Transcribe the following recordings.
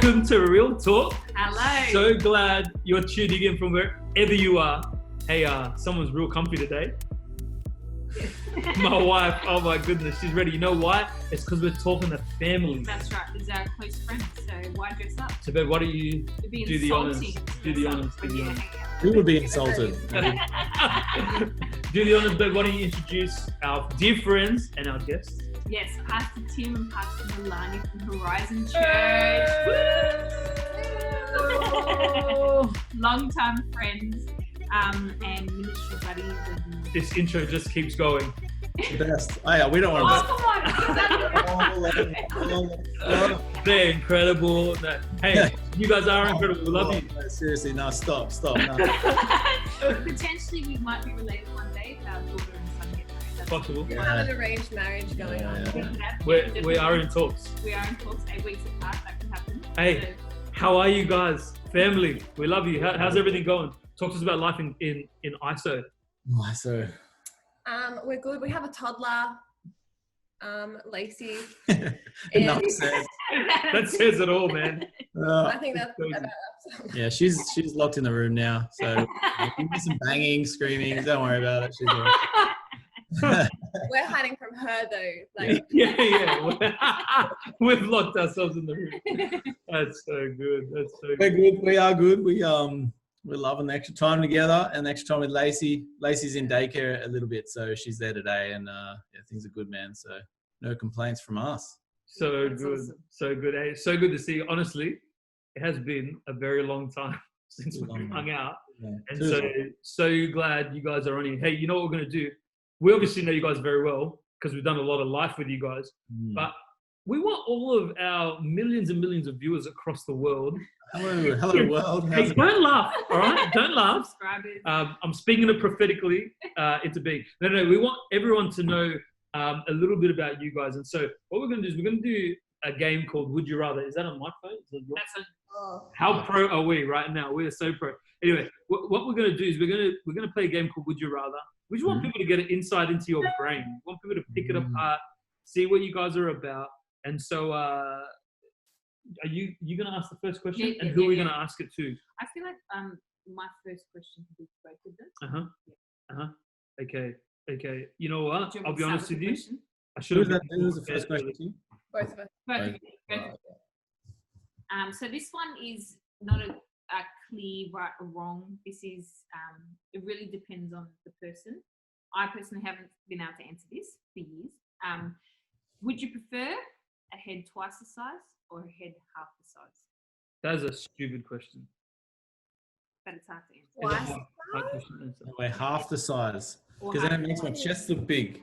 Welcome to Real Talk. Hello. So glad you're tuning in from wherever you are. Hey, someone's real comfy today. My wife, oh my goodness, she's ready. You know why? It's because we're talking to family. That's right. It's our close friends. So why dress up? So, babe, why don't you do the honors? Do the honors. Who would be insulted? Do the honors, babe. Why don't you introduce our dear friends and our guests? Yes, Pastor Tim and Pastor Malani from Horizon Church. Long-time friends and ministry buddies. And This intro just keeps going. The best. Oh, yeah, we don't want come on. They're incredible. Hey, you guys are incredible. We love you. No, seriously, no, stop. No. Potentially, we might be related one day if our daughter and son get married. That's Possible. We have an arranged marriage going on. We are in talks. We are in talks 8 weeks apart. That can happen. Hey, how are you guys? Family, we love you. How's everything going? Talk to us about life in ISO. So, We're good. We have a toddler, Lacey. enough said. That says it all, man. I think that's about us. Yeah, she's locked in the room now. So, you hear some banging, screaming. Don't worry about it. She's all right. We're hiding from her though. Like, Yeah. We've locked ourselves in the room. That's so good. We're good. We are good. We're loving the extra time together and the extra time with Lacey. Lacey's in daycare a little bit, so she's there today, and things are good, man. So no complaints from us. So That's good. awesome. So good. Hey, so good to see you. Honestly, it has been a very long time since we've hung out. Yeah. And so glad you guys are on here. Hey, you know what we're going to do? We obviously know you guys very well because we've done a lot of life with you guys. But we want all of our millions and millions of viewers across the world. Hello world. Hey, don't laugh, all right? Don't laugh. Subscribe it. I'm speaking it prophetically into being. No, we want everyone to know a little bit about you guys. And so what we're going to do is we're going to do a game called Would You Rather. Is that on my phone? Is that yours? That's How pro are we right now? We are so pro. Anyway, what we're going to do is we're going to play a game called Would You Rather. We just want people to get an insight into your brain. We want people to pick it apart, see what you guys are about. And so, are you going to ask the first question? And who are we going to ask it to? I feel like my first question could be both of them. Okay. You know what? Do you I'll want be to honest start with with you. the question? I should have. Who was the first question to you? both of us. Both of you. So this one is not a clear right or wrong. This is, it really depends on the person. I personally haven't been able to answer this for years. Would you prefer a head twice the size or a head half the size? That's a stupid question. But it's hard to answer. Twice It's a hard question to answer. We're half the size. Or Because then half it makes the my size. chest look big.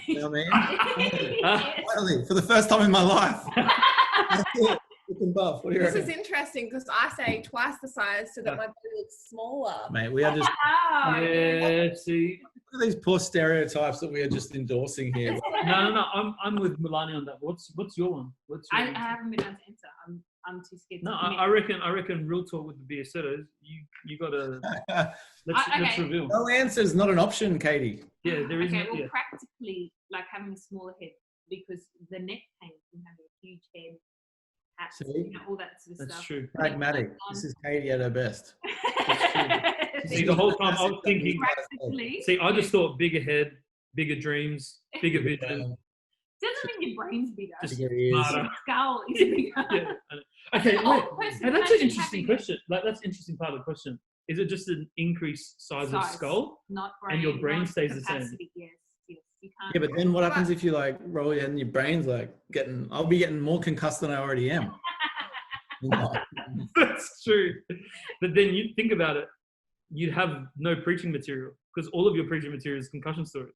You know what I mean? Yes. Finally, for the first time in my life. That's it. Looking buff. What do you This reckon? is interesting because I say twice the size so that my body looks smaller. Mate, we are just Wow. Yeah, see. look at these poor stereotypes that we are just endorsing here. No. I'm with Malani on that. What's your one? What's your I one? haven't been able to answer. I'm too scared. No, to I reckon real talk with the Biasettos. You gotta let's Okay. reveal. No answer is not an option, Katie. Yeah, there is. Okay, well, Yeah. practically, like having a smaller head because the neck pain from having a huge head, hats, See? all that sort of That's stuff. true. Pragmatic. This is Katie at her best. See, the whole time I was thinking. Practically. See, I just thought bigger head, bigger dreams, bigger vision. Doesn't mean your brain's bigger. Just Bigger ears. smarter. Your skull is bigger. Yeah, I know. Okay, Oh, wait. person Hey, that's an imagine interesting having question. Like, that's an interesting part of the question. Is it just an increased size of Size. skull? Not brain. And your brain not stays the same. capacity, Yes. You can't. Yeah, but then what happens if you like roll your head and your brain's like I'll be getting more concussed than I already am. You know? That's true. But then you think about it, you'd have no preaching material because all of your preaching material is concussion stories.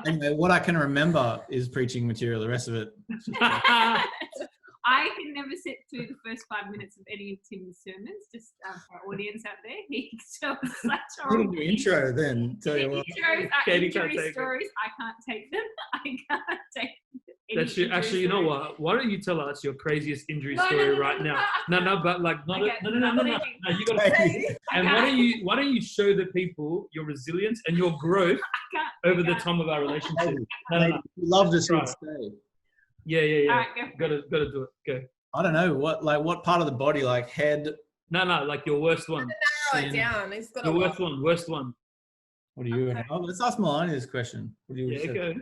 Anyway, what I can remember is preaching material. The rest of it, I can never sit through the first 5 minutes of any of Tim's sermons, just for our audience out there. He tells such I'm horrible gonna do intro then. Tell you what. intros, Katie can't injury take it. stories. I can't take them. I can't take any That's your, injury actually, you know stories. what? Why don't you tell us your craziest injury No, story no, right now? No, but like not. Okay, No. I'm No, leaving. you gotta. Katie. And why don't you show the people your resilience and your growth I can't. over the time of our relationship? No. Katie, you loved us, Right. would stay. Yeah. All right, go. Gotta do it. Go. I don't know what part of the body, like head. No, like your worst one. Narrow it down. He's got a Your lot. worst one. What do you? Okay. Oh, let's ask Malani this question. What do you? Yeah, say? go.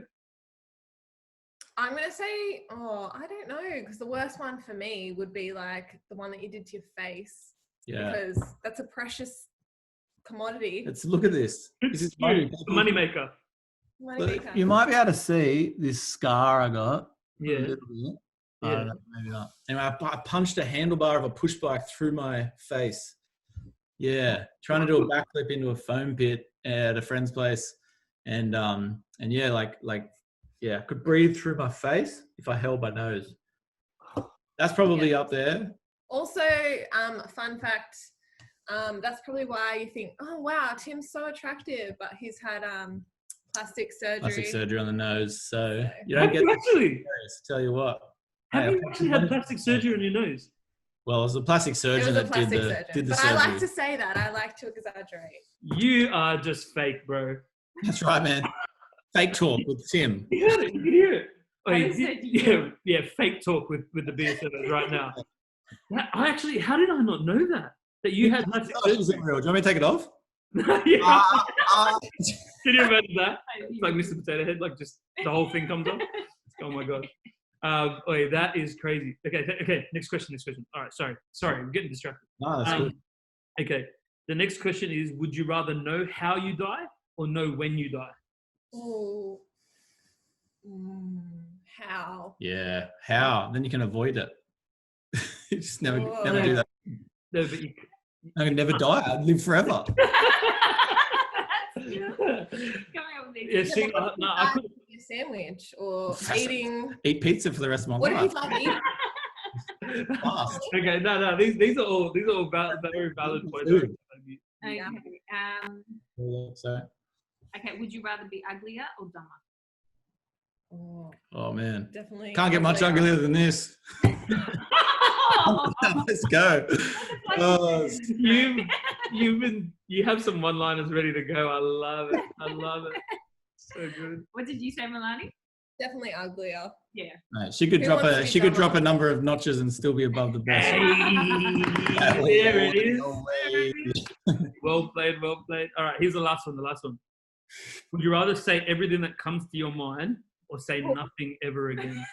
I'm gonna say, I don't know, because the worst one for me would be like the one that you did to your face, Yeah. because that's a precious commodity. Let's look at this. This is You, the money maker. Money Look, maker. you might be able to see this scar I got. Yeah. A little bit. I Yeah. don't know, maybe not. Anyway, I punched a handlebar of a push bike through my face. Yeah, trying to do a backflip into a foam pit at a friend's place, and yeah, I could breathe through my face if I held my nose. That's probably up there. Also, fun fact, that's probably why you think, oh wow, Tim's so attractive, but he's had plastic surgery. Plastic surgery on the nose, so you don't Have get you actually? tell you what. Have Hey, you actually had plastic surgery on your nose? Well, it was a plastic It surgeon was a that plastic did surgeon. the But surgery. I like to say that. I like to exaggerate. You are just fake, bro. That's right, man. Fake talk with Tim. You heard it. You can hear it. Oh, That is so deep. yeah. Fake talk with the Biasetto right now. I actually, how did I not know that? That you had plastic Oh, this isn't surgery? real. Do you want me to take it off? Yeah. Can you imagine that? It's like Mr. Potato Head, like just the whole thing comes off. Oh my god. Wait, that is crazy. Okay. Next question. All right, sorry, I'm getting distracted. No, that's good. Okay, the next question is: would you rather know how you die or know when you die? Ooh. How? Yeah. How? Then you can avoid it. You just never Oh. do that. No, but you. I can never die. I'd live forever. Coming up with Yeah, these. see, no, I could. A sandwich or That's- eating. Eat pizza for the rest of my What life. if he's like eating? Fast. Okay, no. These are all very valid points. Food. Okay. Yeah. So, Okay. Would you rather be uglier or dumber? Oh, oh man, definitely. can't get much uglier than this. Let's go. Oh, You have some one-liners ready to go. I love it. So good. What did you say, Malani? Definitely uglier. Yeah. mate, she could Who drop wants a to be she could drop a dumber? number of notches and still be above the best. Hey, there it is. No way. Well played. All right, here's the last one. Would you rather say everything that comes to your mind or say nothing ever again?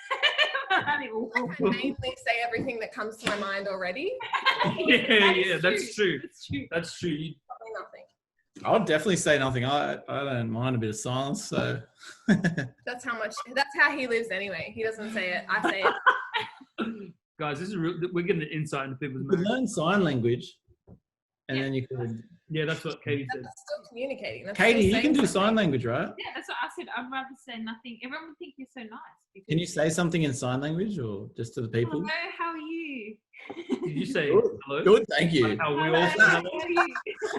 Malani, ooh. I can mainly say everything that comes to my mind already. Yeah, that's true. That's true. You- Probably nothing. I would definitely say nothing. I don't mind a bit of silence. So That's how he lives anyway. He doesn't say it. I say it. Guys, this is real. We're getting an insight into people's you could marriage. learn sign language, and Yeah. then you could. Yeah, that's what Katie said. That's still communicating. That's Katie, still you can saying do sign something. language, right? Yeah, that's what I said. I'd rather say nothing. Everyone would think you're so nice. Because, Can you say something in sign language or just to the people? hello, how are you? Did you say Good. hello? Good, thank you. Like how we Hello, all how say are hello? you?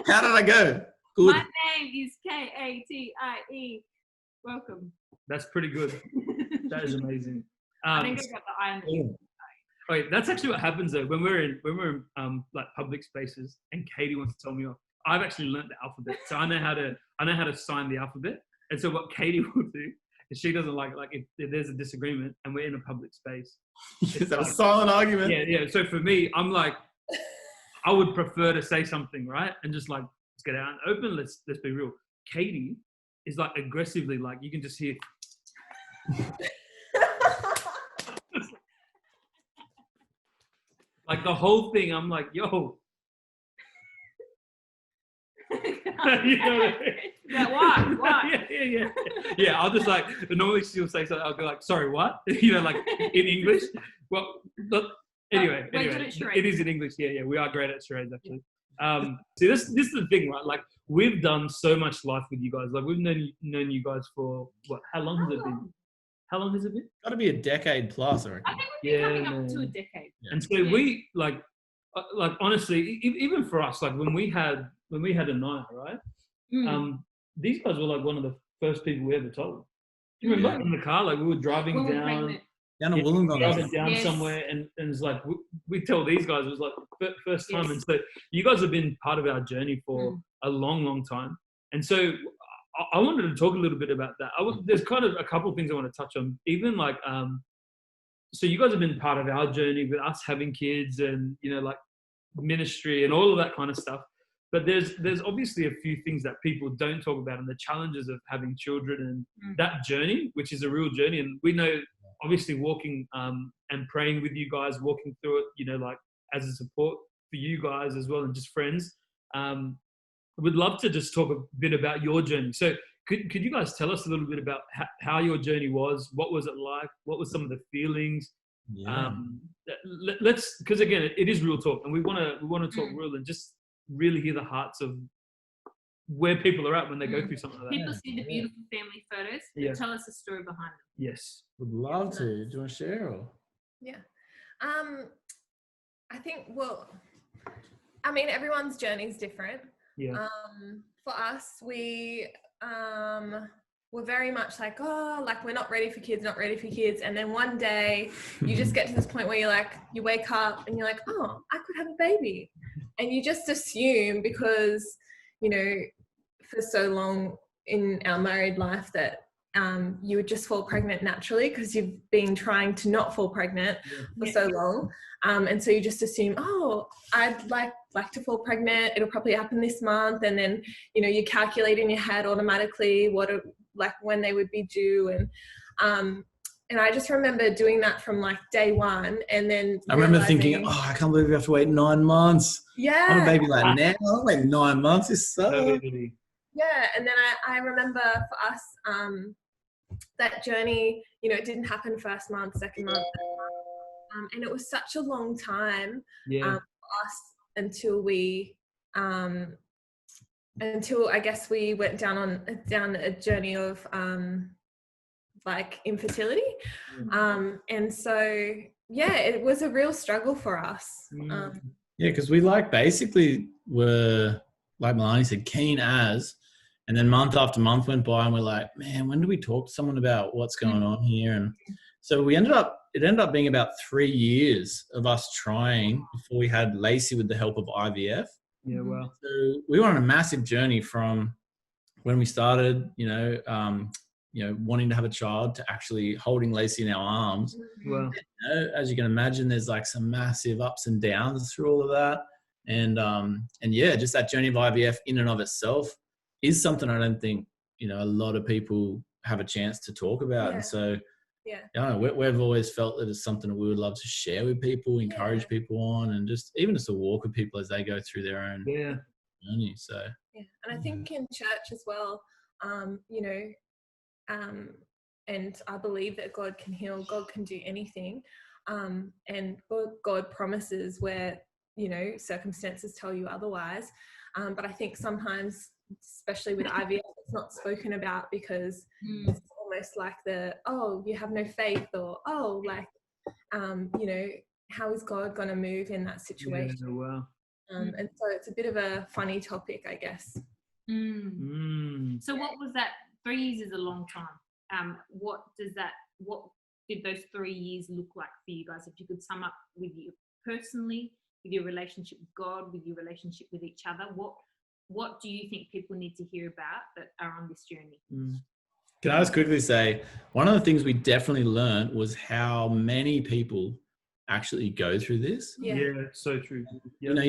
How did I go? Good. My name is Katie. Welcome. That's pretty good. That is amazing. I think I got the eye on the ear. Wait, that's actually what happens though when we're in like public spaces and Katie wants to tell me off. I've actually learnt the alphabet, so I know how to sign the alphabet. And so what Katie will do is she doesn't like if there's a disagreement and we're in a public space. Is that a silent argument? Yeah. So for me, I'm like, I would prefer to say something, right? And just like, let's get out and open. Let's be real. Katie is like aggressively, like you can just hear. Like the whole thing, I'm like, yo. You know what I mean? Yeah, why? Yeah, I'll just like, normally she'll say something, I'll go like, sorry, what? You know, like in English. Well, look, anyway, we're good at charades. it is in English. Yeah, we are great at charades actually. See, this is the thing, right? Like we've done so much life with you guys. Like we've known you guys for what? How long has it been? How long has it been? Got to be a decade plus, I reckon. I think we've been Yeah, coming up to a man. decade. And so Yeah. we like honestly, even for us, like when we had Anaya, right? These guys were like one of the first people we ever told. Do you remember in the car? Like we were driving When we were down. pregnant. Down to Yeah, Wollongong. driving down Yes. somewhere, and it's like we tell these guys it was like first time, Yes. and so you guys have been part of our journey for a long time, and so I wanted to talk a little bit about that. There's kind of a couple of things I want to touch on, even like so you guys have been part of our journey with us having kids and, you know, like ministry and all of that kind of stuff. But there's obviously a few things that people don't talk about, and the challenges of having children and that journey, which is a real journey. And we know, obviously, walking and praying with you guys, walking through it, you know, like as a support for you guys as well, and just friends. We'd love to just talk a bit about your journey. So could you guys tell us a little bit about how your journey was? What was it like? What were some of the feelings? Yeah. Let's, because again, it is real talk, and we want to talk real and just really hear the hearts of where people are at when they go through something like that. People see the beautiful family photos, but tell us the story behind them. Yes. Would love to. Do you want to share? Or? Yeah. I think, well, I mean, everyone's journey is different. Yeah. For us, we were very much like, oh, like we're not ready for kids. And then one day you just get to this point where you're like, you wake up and you're like, oh, I could have a baby. And you just assume, because, you know, for so long in our married life that you would just fall pregnant naturally because you've been trying to not fall pregnant for so long. And so you just assume, oh, I'd like to fall pregnant. It'll probably happen this month. And then, you know, you calculate in your head automatically when they would be due. And I just remember doing that from like day one. And then I remember thinking, oh, I can't believe we have to wait 9 months. Yeah. I'm a baby like now. I'll wait 9 months. It's so. Yeah. And then I remember for us, that journey, you know, it didn't happen first month, second month, and it was such a long time for us until I guess we went down a journey of like infertility, and so it was a real struggle for us. Because we basically were, like Malani said, keen as. And then month after month went by and we're like, man, when do we talk to someone about what's going on here? And so it ended up being about 3 years of us trying before we had Lacey with the help of IVF. Yeah, well. So we were on a massive journey from when we started, wanting to have a child to actually holding Lacey in our arms. Well. As you can imagine, there's like some massive ups and downs through all of that. And just that journey of IVF in and of itself is something I don't think, you know, a lot of people have a chance to talk about. Yeah. And so, I don't know, we've always felt that it's something that we would love to share with people, encourage people on, and just to walk with people as they go through their own journey. So, and I think in church as well, and I believe that God can heal, God can do anything. And God promises where, you know, circumstances tell you otherwise. But I think sometimes, especially with IVF, it's not spoken about because it's almost like you have no faith, or how is God going to move in that situation? Yeah, wow. And so it's a bit of a funny topic, I guess. So what was that? 3 years is a long time. What did those 3 years look like for you guys? If you could sum up with you personally, with your relationship with God, with your relationship with each other, what do you think people need to hear about that are on this journey? Can I just quickly say, one of the things we definitely learned was how many people actually go through this. Yeah, so true. Yep. You know,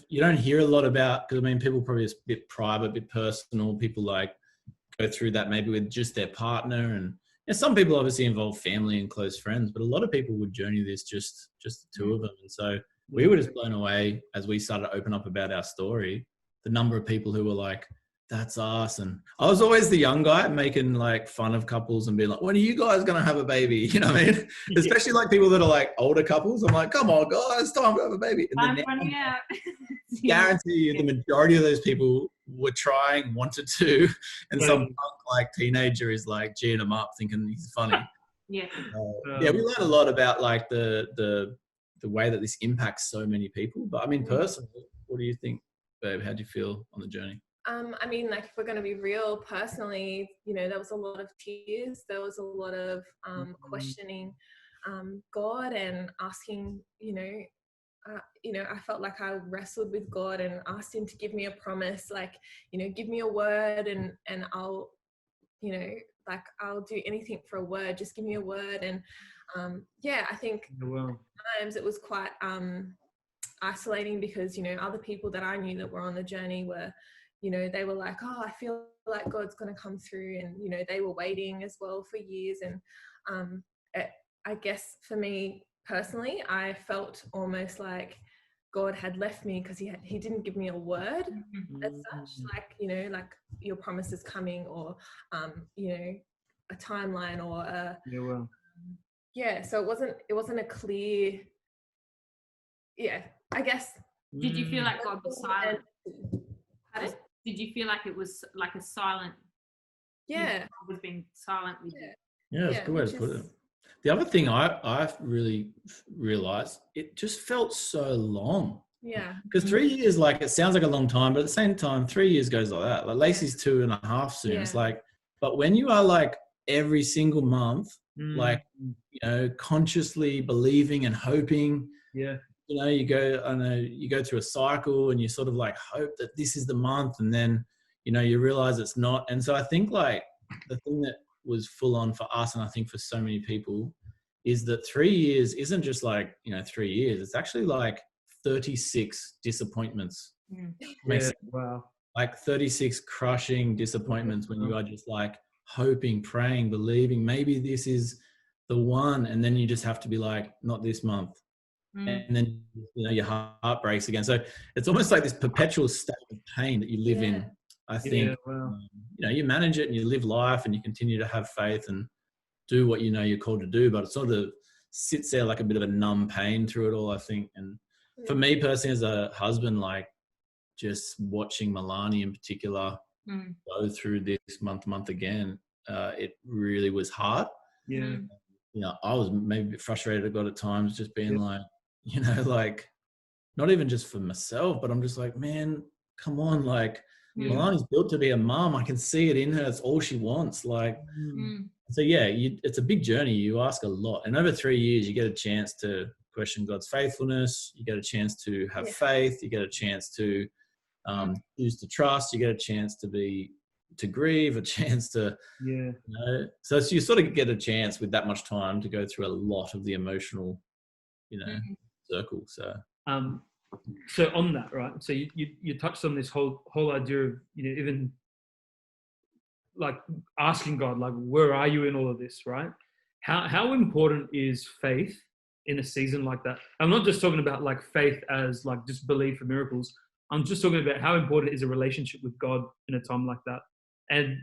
you don't hear a lot about, because I mean, people probably, it's a bit private, a bit personal. People go through that maybe with just their partner, and some people obviously involve family and close friends, but a lot of people would journey this just the two of them. And so we were just blown away as we started to open up about our story, the number of people who were like, that's us. And I was always the young guy making like fun of couples and being like, when are you guys going to have a baby? You know what I mean? Especially like people that are like older couples. I'm like, come on guys, time to have a baby. And I'm running out. Guarantee you the majority of those people were trying, wanted to, and some punk like teenager is like geeing them up thinking he's funny. We learned a lot about like the way that this impacts so many people. But I mean, personally, what do you think, babe? How do you feel on the journey? I mean, like, if we're going to be real, personally, you know, there was a lot of tears. There was a lot of questioning God and asking, I felt like I wrestled with God and asked him to give me a promise, like, you know, give me a word and I'll, you know, like I'll do anything for a word, just give me a word. And I think times it was quite isolating because, you know, other people that I knew that were on the journey were, you know, they were like, oh, I feel like God's going to come through, and, you know, they were waiting as well for years. And I guess for me personally, I felt almost like God had left me because he didn't give me a word as such, like, you know, like your promise is coming, or you know, a timeline, or so it wasn't a clear, I guess. Did you feel like God was silent? Did you feel like it was like a silent, God was being silent with you? Yeah, that's a good way to put it. The other thing I really realized, it just felt so long. Yeah. Because 3 years, like, it sounds like a long time, but at the same time, 3 years goes like that. Like Lacey's 2.5 soon. Yeah. It's like, but when you are like every single month, like, you know, consciously believing and hoping, you know, you go through a cycle and you sort of like hope that this is the month, and then, you know, you realize it's not. And so I think like the thing that was full on for us, and I think for so many people, is that 3 years isn't just like, you know, 3 years. It's actually like 36 disappointments. Wow. Like 36 crushing disappointments when you are just like hoping, praying, believing maybe this is the one, and then you just have to be like, not this month. And then, you know, your heart breaks again. So it's almost like this perpetual state of pain that you live in. I think, you know, you manage it and you live life and you continue to have faith and do what you know you're called to do, but it sort of sits there like a bit of a numb pain through it all, I think. And for me personally, as a husband, like just watching Malani in particular go through this month again, it really was hard. You know, I was maybe a bit frustrated at God at times, just being like, you know, like not even just for myself, but I'm just like, man, come on, like Malani's built to be a mom. I can see it in her. It's all she wants. Like, so it's a big journey. You ask a lot, and over 3 years, you get a chance to question God's faithfulness. You get a chance to have faith. You get a chance to choose to trust. You get a chance to grieve, a chance to, you know, so you sort of get a chance with that much time to go through a lot of the emotional, you know, circle. So on that, right? So you touched on this whole idea of, you know, even like asking God, like, where are you in all of this, right? How important is faith in a season like that? I'm not just talking about like faith as like just believe for miracles. I'm just talking about how important is a relationship with God in a time like that. And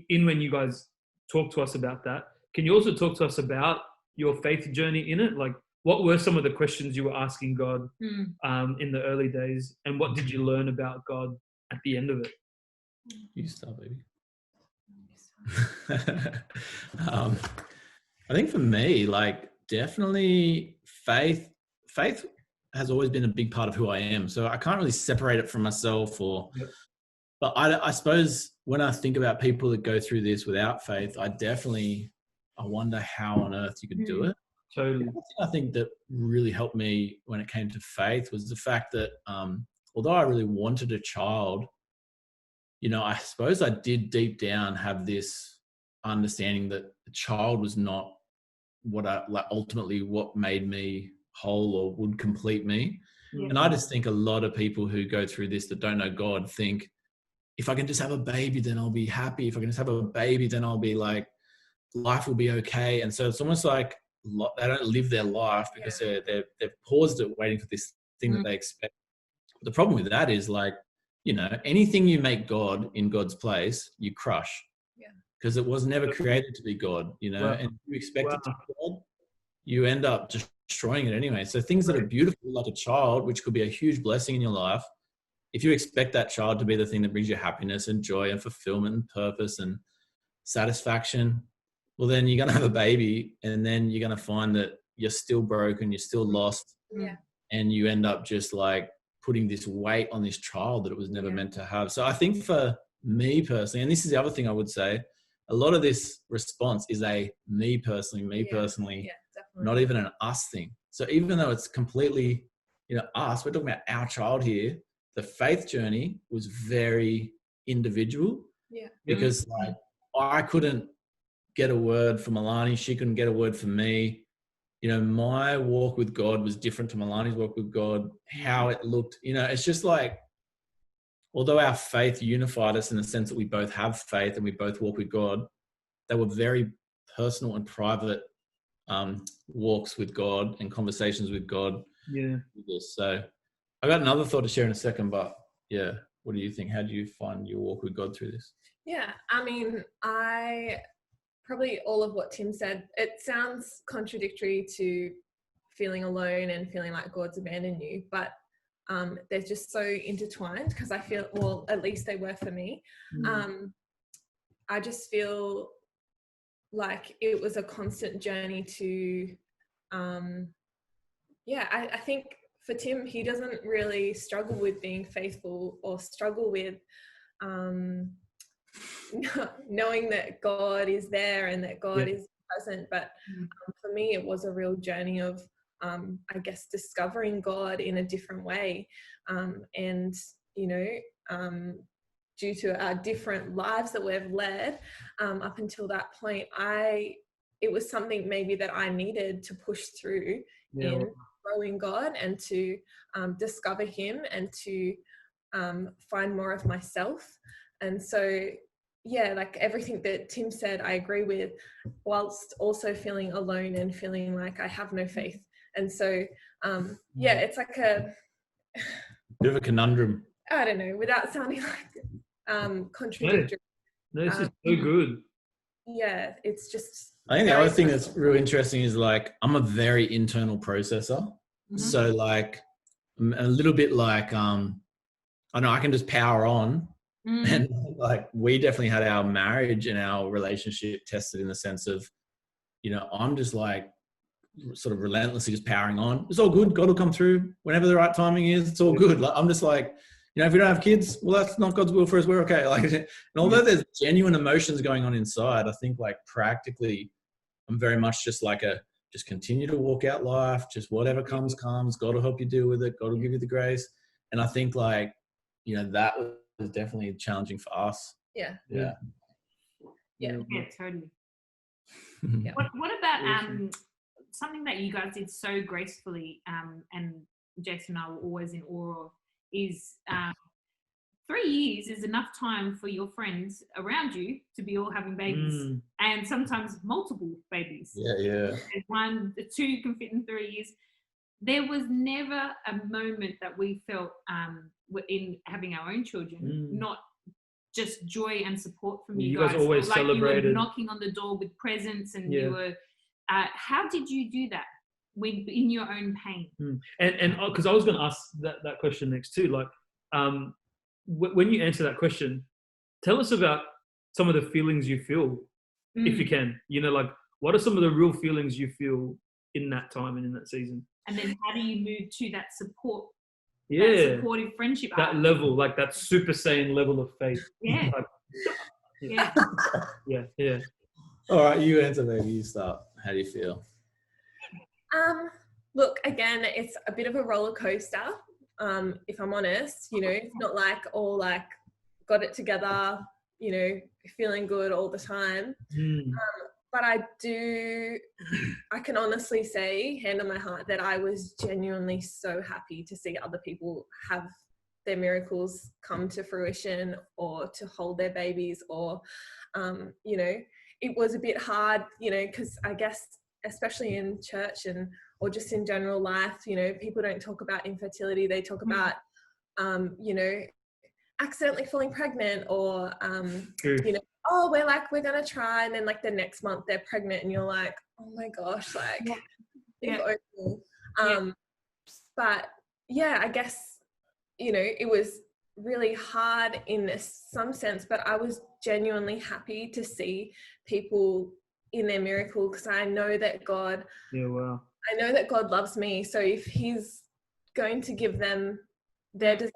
when you guys talk to us about that, can you also talk to us about your faith journey in it? Like, what were some of the questions you were asking God in the early days, and what did you learn about God at the end of it? You start, baby. I think for me, like, definitely faith has always been a big part of who I am. So I can't really separate it from myself, but I suppose when I think about people that go through this without faith, I wonder how on earth you could do it. Totally. I think that really helped me when it came to faith was the fact that although I really wanted a child, you know, I suppose I did deep down have this understanding that the child was not ultimately what made me whole or would complete me. And I just think a lot of people who go through this that don't know God think, if I can just have a baby, then I'll be happy. If I can just have a baby, then I'll be like, life will be okay. And so it's almost like they don't live their life because they've paused it waiting for this thing that they expect. But the problem with that is, like, you know, anything you make God in God's place, you crush. Because it was never created to be God, you know, and you expect it to be God, you end up just destroying it anyway. So things that are beautiful, like a child, which could be a huge blessing in your life, if you expect that child to be the thing that brings you happiness and joy and fulfillment and purpose and satisfaction, well, then you're going to have a baby, and then you're going to find that you're still broken, you're still lost, and you end up just like putting this weight on this child that it was never meant to have. So I think for me personally, and this is the other thing I would say, a lot of this response is a me personally, not even an us thing. So even though it's completely, you know, us, we're talking about our child here, the faith journey was very individual because like I couldn't get a word from Malani. She couldn't get a word from me. You know, my walk with God was different to Malani's walk with God. How it looked, you know, it's just like, although our faith unified us in the sense that we both have faith and we both walk with God, they were very personal and private walks with God and conversations with God. Yeah. So I got another thought to share in a second, but yeah, what do you think? How do you find your walk with God through this? Yeah, I mean, probably all of what Tim said, it sounds contradictory to feeling alone and feeling like God's abandoned you, but they're just so intertwined, because I feel, well, at least they were for me. I just feel like it was a constant journey to, I think for Tim, he doesn't really struggle with being faithful or struggle with knowing that God is there and that God is present. But for me, it was a real journey of, I guess, discovering God in a different way. And, you know, due to our different lives that we've led up until that point, it was something maybe that I needed to push through in growing God and to discover Him and to find more of myself. And so, yeah, like everything that Tim said, I agree with, whilst also feeling alone and feeling like I have no faith. And so, it's like a bit of a conundrum. I don't know, without sounding like contradictory. No, this is so good. Yeah, it's just. I think the other thing that's real interesting is, like, I'm a very internal processor. So like, I'm a little bit like, I know I can just power on. And like, we definitely had our marriage and our relationship tested in the sense of, you know, I'm just like sort of relentlessly just powering on. It's all good. God will come through whenever the right timing is. It's all good. Like, I'm just like, you know, if we don't have kids, well, that's not God's will for us. We're okay. Like, and although there's genuine emotions going on inside, I think like practically, I'm very much just like just continue to walk out life. Just whatever comes. God will help you deal with it. God will give you the grace. And I think like, you know, that was definitely challenging for us. Yeah, totally. Yeah. What about something that you guys did so gracefully, and Jason and I were always in awe of, is 3 years is enough time for your friends around you to be all having babies, and sometimes multiple babies. Yeah. The two can fit in 3 years. There was never a moment that we felt in having our own children, not just joy and support from you guys. Always like celebrated. You were knocking on the door with presents, and you were. How did you do that in your own pain? And because I was going to ask that question next too. Like, when you answer that question, tell us about some of the feelings you feel, if you can. You know, like, what are some of the real feelings you feel in that time and in that season? And then how do you move to that support? Yeah, that supportive friendship. That level, like that Super Saiyan level of faith. Yeah. Yeah. All right, you answer, baby. You start. How do you feel? Look, again, it's a bit of a roller coaster. If I'm honest, you know, it's not like all like got it together, you know, feeling good all the time. But I can honestly say, hand on my heart, that I was genuinely so happy to see other people have their miracles come to fruition, or to hold their babies, or, you know, it was a bit hard, you know, because I guess, especially in church or just in general life, you know, people don't talk about infertility. They talk about, you know, accidentally falling pregnant, or, you know, oh, we're going to try. And then like the next month they're pregnant and you're like, oh my gosh, like, but yeah, I guess, you know, it was really hard in some sense, but I was genuinely happy to see people in their miracle, because I know that God, I know that God loves me. So if He's going to give them their desire,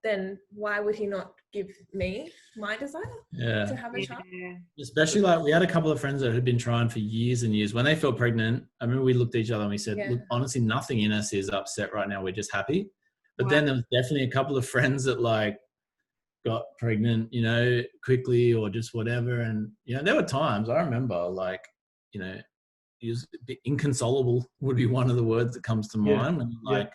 then why would He not give me my desire to have a child? Especially like, we had a couple of friends that had been trying for years and years. When they felt pregnant, I remember we looked at each other and we said, look, honestly, nothing in us is upset right now. We're just happy. But then there was definitely a couple of friends that like got pregnant, you know, quickly or just whatever. And, you know, there were times I remember, like, you know, inconsolable would be one of the words that comes to mind when like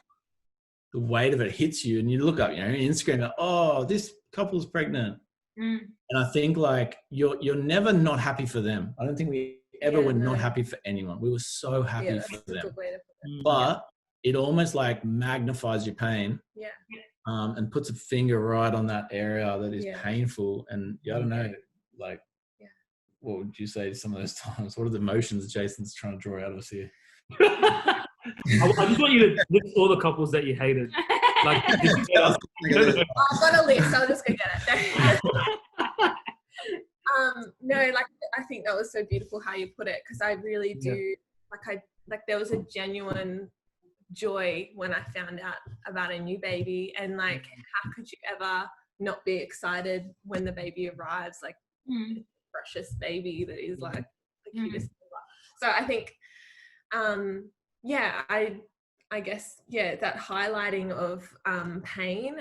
the weight of it hits you and you look up, you know, Instagram, like, oh, this couple's pregnant. And I think like you're never not happy for them. I don't think we ever were not happy for anyone. We were so happy for them. But it almost like magnifies your pain. Yeah. And puts a finger right on that area that is painful. And I don't know, like, what would you say to some of those times? What are the emotions Jason's trying to draw out of us here? I just want you to list all the couples that you hated. Like, I've got a list. I'll just go get it. No, like I think that was so beautiful how you put it, because I really do like there was a genuine joy when I found out about a new baby, and like how could you ever not be excited when the baby arrives, like precious baby that is like the cutest thing. So I think I guess that highlighting of pain,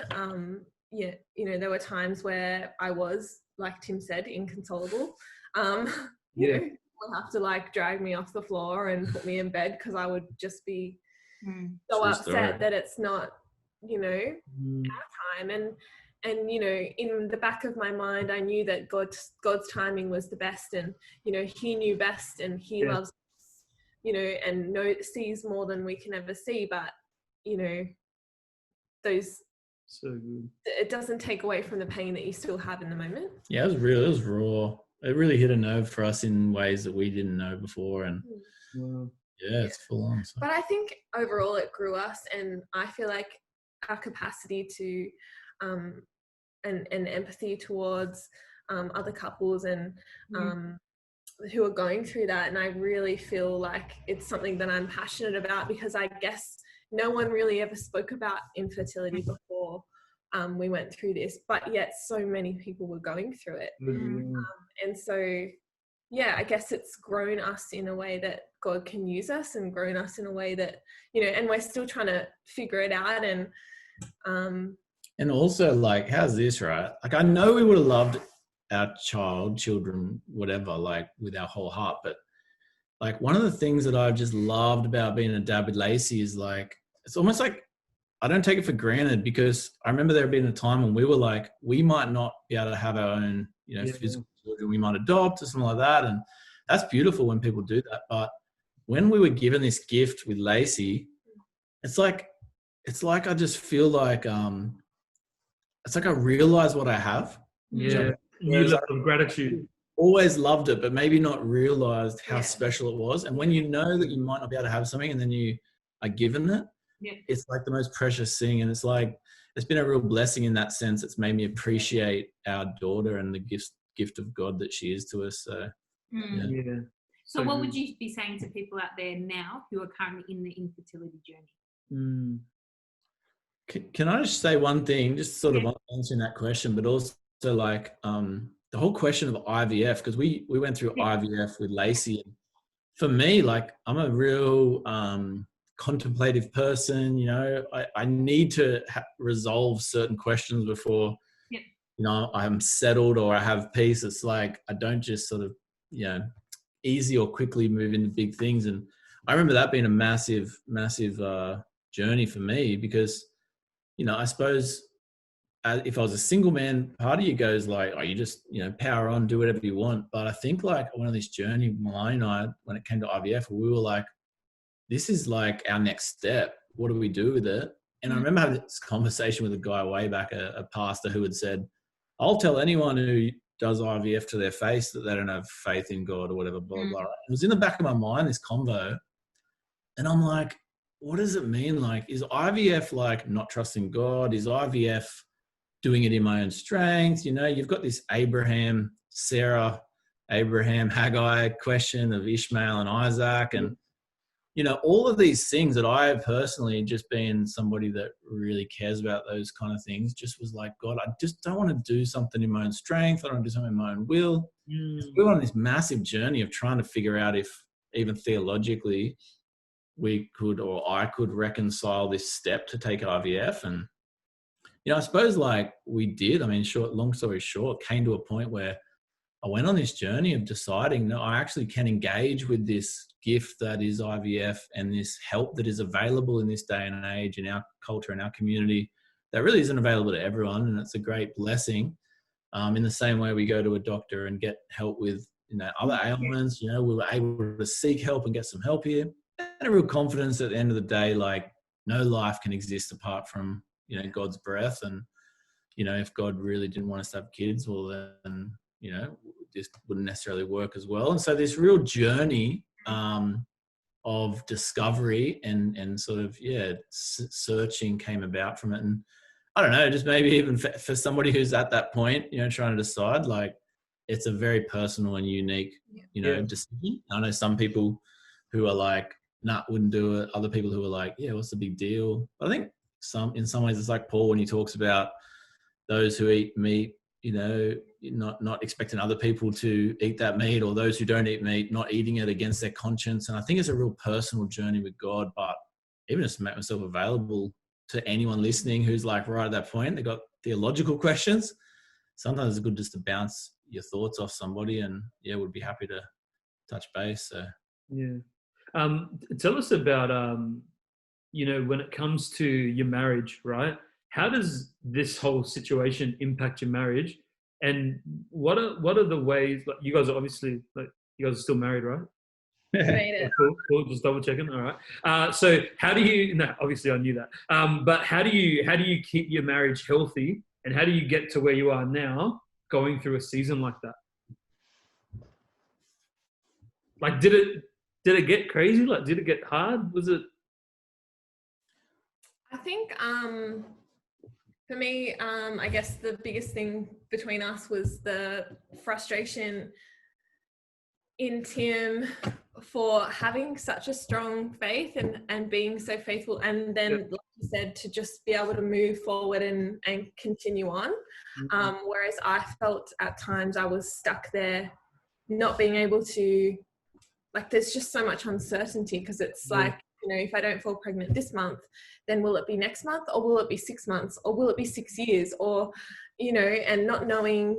you know, there were times where I was, like Tim said, inconsolable. You know, would have to like drag me off the floor and put me in bed because I would just be so upset that it's not, you know, our time. And you know, in the back of my mind, I knew that God's timing was the best, and you know, He knew best, and He loves us, you know, and sees more than we can ever see. But you know, those. So good. It doesn't take away from the pain that you still have in the moment. Yeah, it was real. It was raw. It really hit a nerve for us in ways that we didn't know before. And it's full on. So. But I think overall it grew us, and I feel like our capacity to and empathy towards other couples and who are going through that. And I really feel like it's something that I'm passionate about, because I guess no one really ever spoke about infertility before we went through this, but yet so many people were going through it. And so, I guess it's grown us in a way that God can use us, and grown us in a way that, you know, and we're still trying to figure it out. And also, like, how's this, right? Like, I know we would have loved our children, whatever, like with our whole heart, but like one of the things that I've just loved about being a dad with Lacey is like, it's almost like I don't take it for granted, because I remember there being a time when we were like, we might not be able to have our own, you know, physical children, we might adopt or something like that. And that's beautiful when people do that. But when we were given this gift with Lacey, it's like I just feel like, it's like I realize what I have. Yeah. You love gratitude. Always loved it, but maybe not realized how special it was. And when you know that you might not be able to have something and then you are given it, it's like the most precious thing. And it's like, it's been a real blessing in that sense. It's made me appreciate our daughter and the gift of God that she is to us. So, So what would you be saying to people out there now who are currently in the infertility journey? Can I just say one thing, just sort of answering that question, but also like the whole question of IVF, because we went through IVF with Lacey. And for me, like, I'm a real contemplative person, you know. I need to resolve certain questions before, you know, I'm settled or I have peace. It's like I don't just sort of, you know, easy or quickly move into big things. And I remember that being a massive journey for me, because, you know, I suppose if I was a single man, part of you goes like, oh, you just, you know, power on, do whatever you want. But I think like one of this journey, Malani and I, when it came to IVF, we were like, this is like our next step. What do we do with it? And I remember having this conversation with a guy way back, a pastor, who had said, I'll tell anyone who does IVF to their face that they don't have faith in God or whatever, blah, blah, blah. It was in the back of my mind, this convo. And I'm like, what does it mean? Like, is IVF like not trusting God? Is IVF doing it in my own strength? You know, you've got this Abraham, Haggai question of Ishmael and Isaac. And, you know, all of these things that I personally, just being somebody that really cares about those kind of things, just was like, God, I just don't want to do something in my own strength. I don't want to do something in my own will. We're on this massive journey of trying to figure out if even theologically we could, or I could reconcile this step to take IVF. And I suppose like we did, I mean, long story short, came to a point where I went on this journey of deciding that I actually can engage with this gift that is IVF and this help that is available in this day and age in our culture and our community that really isn't available to everyone. And it's a great blessing. In the same way we go to a doctor and get help with, other ailments, we were able to seek help and get some help here. And a real confidence at the end of the day, like no life can exist apart from, God's breath. And, if God really didn't want us to have kids, well then, this wouldn't necessarily work as well. And so this real journey of discovery and sort of, searching came about from it. And I don't know, just maybe even for somebody who's at that point, trying to decide, like, it's a very personal and unique, decision. I know some people who are like, nah, wouldn't do it. Other people who are like, yeah, what's the big deal? But I think in some ways it's like Paul when he talks about those who eat meat, not expecting other people to eat that meat, or those who don't eat meat, not eating it against their conscience. And I think it's a real personal journey with God, but even just to make myself available to anyone listening who's like right at that point, they got theological questions. Sometimes it's good just to bounce your thoughts off somebody, and would be happy to touch base. So tell us about when it comes to your marriage, right? How does this whole situation impact your marriage? And what are the ways, like, you guys are obviously, like, you guys are still married, right? Made it. Cool. Just double checking. All right. So how do you? No, obviously I knew that. But how do you keep your marriage healthy, and how do you get to where you are now, going through a season like that? Like, did it get crazy? Like, did it get hard? Was it? I think for me, I guess the biggest thing between us was the frustration in Tim for having such a strong faith and being so faithful, and then, like you said, to just be able to move forward and continue on. Whereas I felt at times I was stuck there, not being able to, like, there's just so much uncertainty, because it's like, if I don't fall pregnant this month, then will it be next month, or will it be 6 months, or will it be 6 years, or, and not knowing,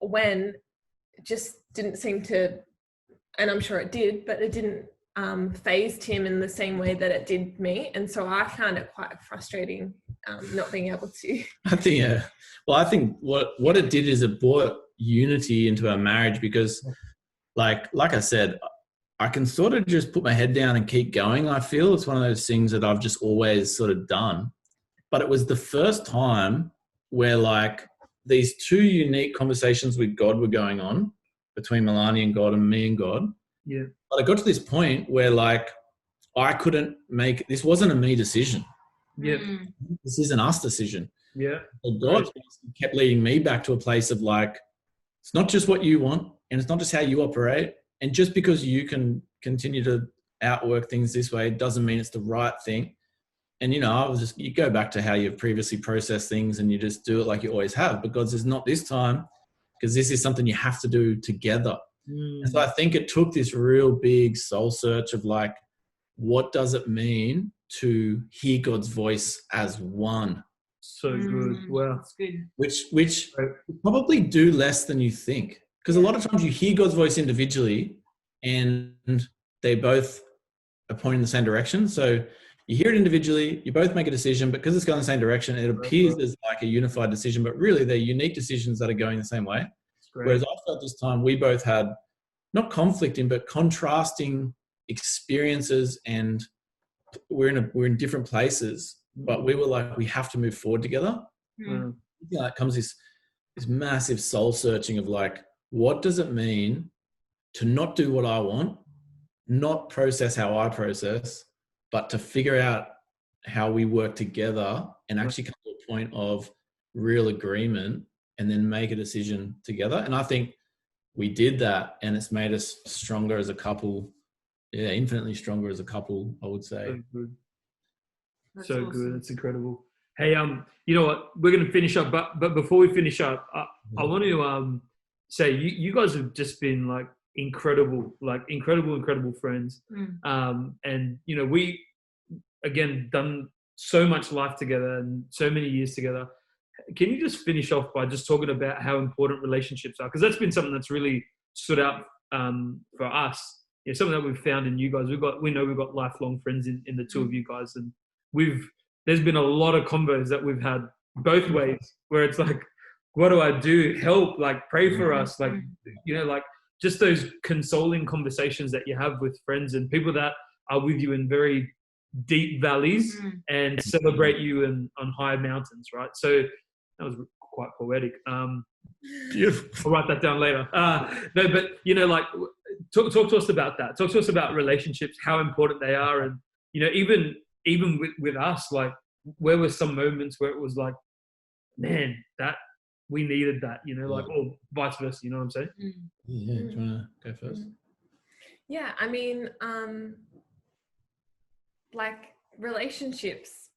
when, just didn't seem to, and I'm sure it did, but it didn't phase Tim in the same way that it did me. And so I found it quite frustrating not being able to. I think what it did is it brought unity into our marriage, because like I said, I can sort of just put my head down and keep going. I feel it's one of those things that I've just always sort of done. But it was the first time where, like, these two unique conversations with God were going on between Malani and God and me and God. Yeah. But I got to this point where, like, I couldn't make, this wasn't a me decision. Yeah. This is an us decision. Yeah. And God kept leading me back to a place of, like, it's not just what you want, and it's not just how you operate. And just because you can continue to outwork things this way doesn't mean it's the right thing. And, you go back to how you've previously processed things, and you just do it like you always have. But God says, not this time, because this is something you have to do together. And so I think it took this real big soul search of, like, what does it mean to hear God's voice as one? So good. Wow. That's good. Which probably do less than you think. Because a lot of times you hear God's voice individually and they both are pointing in the same direction. So you hear it individually, you both make a decision, but because it's going in the same direction, it appears as like a unified decision, but really they're unique decisions that are going the same way. Whereas I felt this time we both had not conflicting, but contrasting experiences, and we're in different places, but we were like, we have to move forward together. It comes this massive soul searching of, like, what does it mean to not do what I want, not process how I process, but to figure out how we work together and actually come to a point of real agreement and then make a decision together. And I think we did that, and it's made us stronger as a couple. Yeah, infinitely stronger as a couple, I would say. So good. That's so awesome. Good. That's incredible. Hey, you know what? We're going to finish up, but before we finish up, I want to say you guys have just been, like, incredible friends. And we again done so much life together and so many years together. Can you just finish off by just talking about how important relationships are? Because that's been something that's really stood out for us. Yeah, something that we've found in you guys. We know we've got lifelong friends in the two of you guys, and there's been a lot of combos that we've had both ways, where it's like, what do I do? Help, like pray for us, like, you know, like just those consoling conversations that you have with friends and people that are with you in very deep valleys and celebrate you on high mountains, right? So that was quite poetic. Beautiful. I'll write that down later. No, but you know, like talk to us about that. Talk to us about relationships, how important they are, and you know, even with us, like where were some moments where it was like, man, that we needed that, you know, like, or vice versa. You know what I'm saying? Yeah. Do you want to go first? Yeah, I mean, like relationships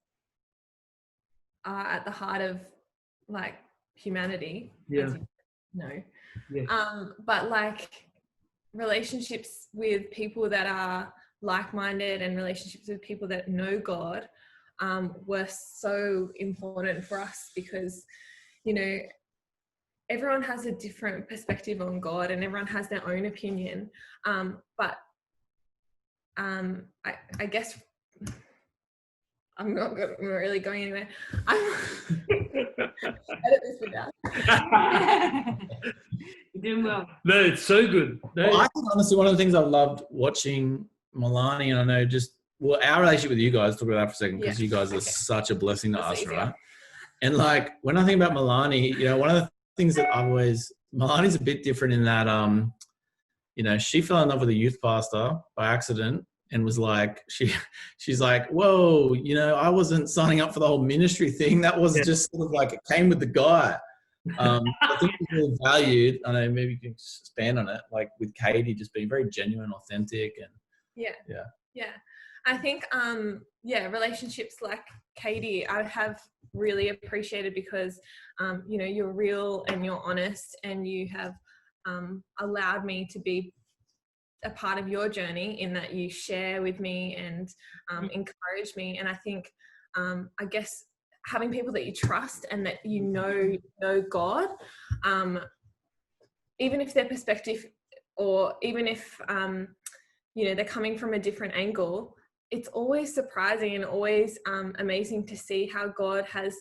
are at the heart of like humanity, as you know. Yeah. But like relationships with people that are like-minded and relationships with people that know God were so important for us because, you know, everyone has a different perspective on God and everyone has their own opinion. But I guess I'm not really going anywhere. Edit this bit out. You're doing well. No, it's so good. No. Well, I think honestly, one of the things I've loved watching Malani, and I know our relationship with you guys, talk about that for a second, because you guys are such a blessing to us, right? And like, when I think about Malani, you know, one of the things that Malani's a bit different in that, you know, she fell in love with a youth pastor by accident and was like, she's like, whoa, you know, I wasn't signing up for the whole ministry thing. That was just sort of like, it came with the guy. I think it's really valued. I know maybe you can expand on it, like with Katie just being very genuine, authentic, and yeah. I think relationships like Katie I have really appreciated because you know, you're real and you're honest and you have allowed me to be a part of your journey in that you share with me and encourage me. And I think I guess having people that you trust and that you know God, even if their perspective or even if you know, they're coming from a different angle, it's always surprising and always amazing to see how God has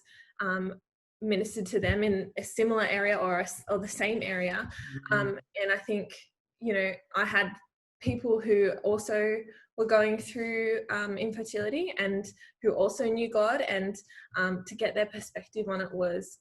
ministered to them in a similar area or the same area. And I think, you know, I had people who also were going through infertility and who also knew God, and to get their perspective on it was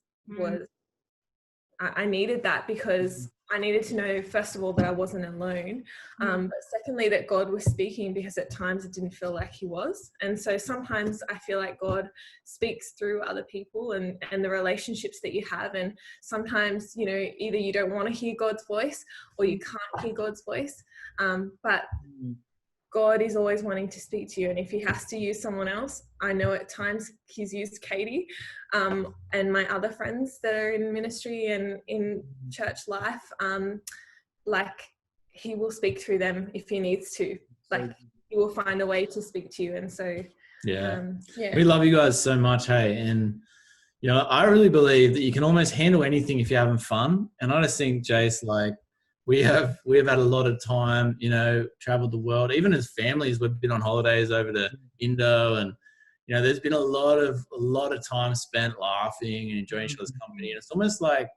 I needed that because I needed to know, first of all, that I wasn't alone, but secondly, that God was speaking, because at times it didn't feel like he was. And so sometimes I feel like God speaks through other people and the relationships that you have. And sometimes, you know, either you don't want to hear God's voice or you can't hear God's voice. But God is always wanting to speak to you. And if he has to use someone else, I know at times he's used Katie and my other friends that are in ministry and in church life, like he will speak through them if he needs to. Like he will find a way to speak to you. And so, we love you guys so much. Hey, and you know, I really believe that you can almost handle anything if you're having fun. And I just think, Jace, like, we have had a lot of time, you know, traveled the world. Even as families, we've been on holidays over to Indo, and you know, there's been a lot of time spent laughing and enjoying each other's company. And it's almost like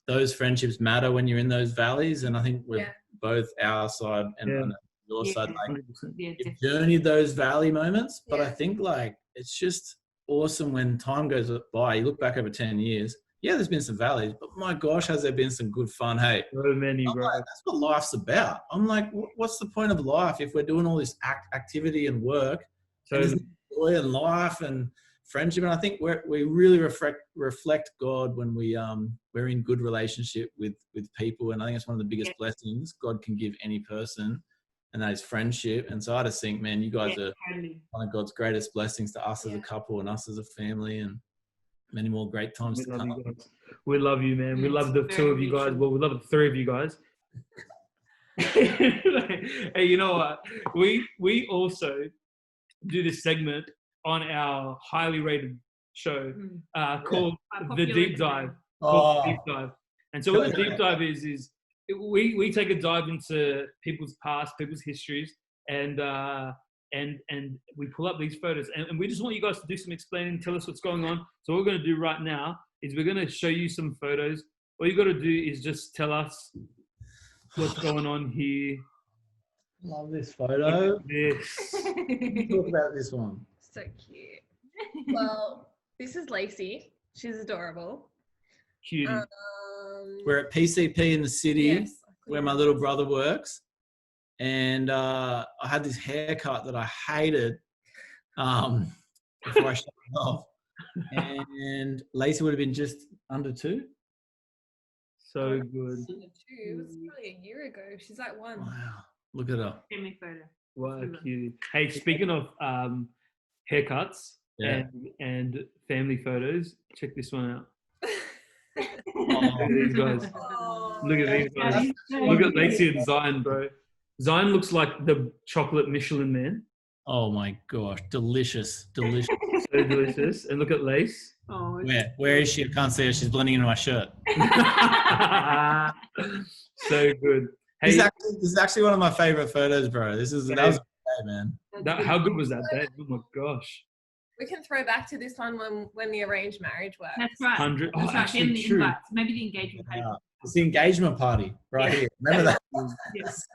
those friendships matter when you're in those valleys. And I think we're both our side and on your side, like you've journeyed those valley moments. But I think like it's just awesome when time goes by. You look back over 10 years. Yeah, there's been some valleys, but my gosh, has there been some good fun? Hey, so many, bro. Like, that's what life's about. I'm like, what's the point of life if we're doing all this activity and work? So and joy and life and friendship. And I think we really reflect God when we're in good relationship with people. And I think it's one of the biggest blessings God can give any person, and that is friendship. And so I just think, man, you guys are one of God's greatest blessings to us as a couple and us as a family, and many more great times to come. We love you, man. We love the two of you guys. Well, we love the three of you guys. Hey, you know what? We also do this segment on our highly rated show called By The popular Deep Dive. demand. Called The Deep Dive. And so what the deep dive is we take a dive into people's past, people's histories, and we pull up these photos, and we just want you guys to do some explaining, tell us what's going on. So what we're going to do right now is we're going to show you some photos. All you got to do is just tell us what's going on here. Love this photo. This. Talk about this one. So cute. Well, this is Lacey. She's adorable. Cutie. We're at PCP in the city, Yes. where my little brother works. And I had this haircut that I hated before I shut it off. And Lacey would have been just under 2. So good. It was probably a year ago. She's like 1. Wow. Look at her. Family photo. What a cutie. Hey, speaking of haircuts and family photos, check this one out. Look at these guys. Look at these guys. Look at Lacey and Zion, bro. Zion looks like the chocolate Michelin man. Oh my gosh. Delicious. Delicious. So delicious. And look at Lace. Oh, Where is she? I can't see her. She's blending into my shirt. So good. This Hey, is actually one of my favorite photos, bro. That was a great day, man. how good was that day? Oh my gosh. We can throw back to this one when the arranged marriage works. that's right. 100. That's Oh, right. actually Then the true. invites. Maybe the engagement party. Yeah. It's the engagement party right here. Remember that? Yes.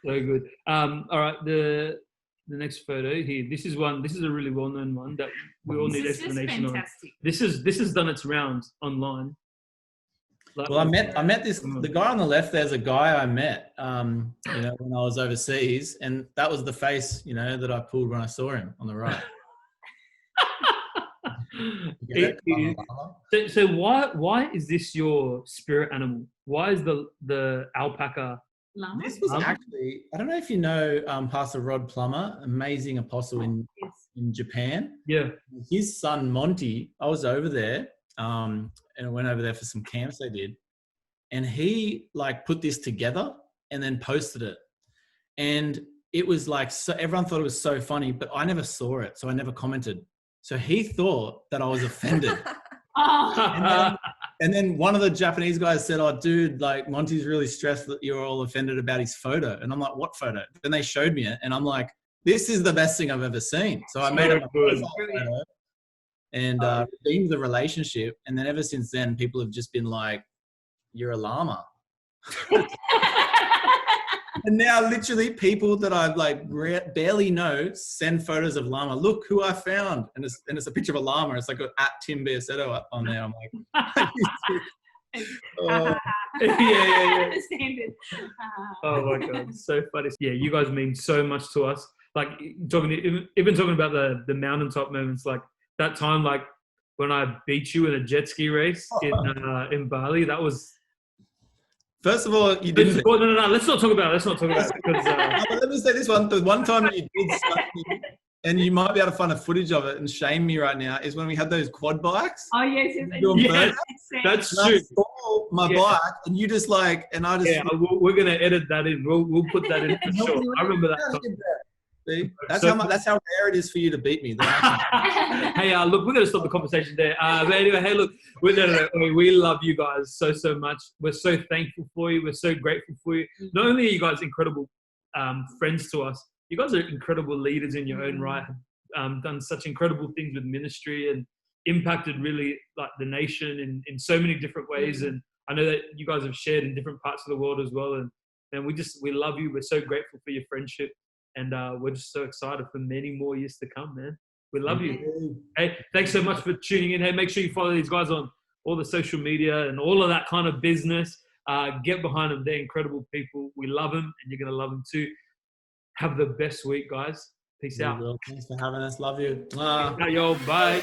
So good. All right. The next photo here. This is a really well-known one that we all need This is explanation on. fantastic. This has done its rounds online. Like, Well, I met the guy on the left. There's a guy I met, when I was overseas, and that was the face, that I pulled when I saw him on the right. So why is this your spirit animal? Why is the alpaca? Llama? This was actually, I don't know if you know Pastor Rod Plummer, amazing apostle in Japan. Yeah. His son Monty, I was over there, and I went over there for some camps they did, and he put this together and then posted it, and it was so everyone thought it was so funny, but I never saw it, so I never commented. So he thought that I was offended. Oh. And then one of the Japanese guys said, "Oh, dude, Monty's really stressed that you're all offended about his photo." And I'm like, "What photo?" Then they showed me it, and I'm like, "This is the best thing I've ever seen." So I made a profile photo and redeemed the relationship. And then ever since then, people have just been like, "You're a llama." And now literally people that I barely know send photos of llama. Look who I found. And it's a picture of a llama. It's like at Tim Biasetto up on there. I'm like, Yeah. Standard. Oh my God, so funny. Yeah, you guys mean so much to us. Even talking about the mountaintop moments, like that time, when I beat you in a jet ski race in Bali. That was. First of all, you didn't. No. Let's not talk about it. Because, let me say this one. The one time that you did something, and you might be able to find a footage of it and shame me right now, is when we had those quad bikes. Oh, yes. Yeah, that's and true. I saw my bike, and you just and I just. Yeah, we're going to edit that in. We'll put that in for sure. I remember that time. See? That's how rare it is for you to beat me. Hey, look, we're going to stop the conversation there. But anyway, hey, look, we love you guys so much. We're so thankful for you. We're so grateful for you. Not only are you guys incredible friends to us, you guys are incredible leaders in your own right. Done such incredible things with ministry and impacted really the nation in so many different ways. And I know that you guys have shared in different parts of the world as well. And we love you. We're so grateful for your friendship. And we're just so excited for many more years to come, man. We love you. Hey, thanks so much for tuning in. Hey, make sure you follow these guys on all the social media and all of that kind of business. Get behind them. They're incredible people. We love them, and you're going to love them too. Have the best week, guys. Peace out. Thanks for having us. Love you. Yo, bye.